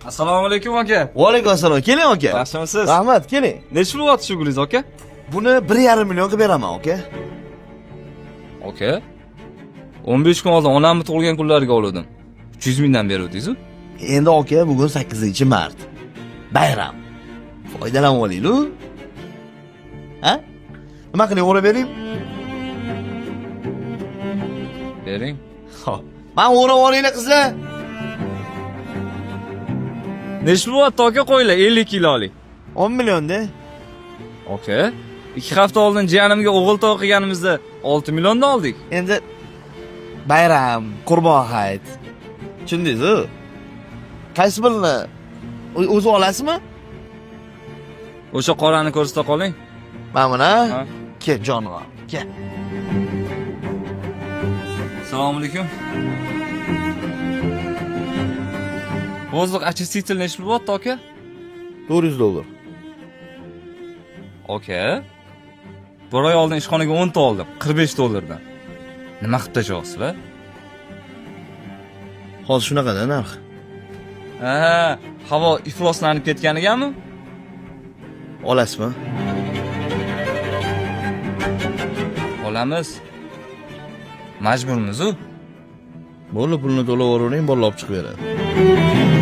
Assalomu alaykum aka. Va alaykum assalom. Keling aka. Yaxshimisiz? Rahmat, keling. Necha pul bo'lyapti shu gulingiz aka? Buni 1,5 millionga beraman aka. Aka. 15 kun oldin onamni tug'ilgan kunlariga oldim. 300 mingdan beruvdingiz-ku? Endi aka, bugun 8-mart. Bayram. Foydalanib olaylik-ku. Ha? Nima qiling, o'rab bering? Bering. Xo'p. Men o'rab olinglar qizlar. Necha pul bo'lyapti aka qo'yinglar 50 kilolik. 10 millionda. Aka. 2 hafta oldin jiyanimga o'g'il to'y qilganimizda 6 milliondan oldik. Endi bayram, qurbon hayit. Tushundingiz-ku? Qaysi birini o'zi olasizmi? O'sha qorani ko'rsata qoling. Mana Ha. kel jonim, kel. Assalomu alaykum. Vozduk очиститель necha pul bo'lyapti aka? $400. Aka. Bir oy oldin ishxonaga 10 ta oldim, $45 dan. Nima qilib tashyapsizlar? Hozir shunaqada narx. Ha, havo ifloslanib ketganigami? Olasizmi? Olamiz. Majburmiz-ku. Bo'ldi, pulni to'lab yuboring, bolalar olib chiqib beradi.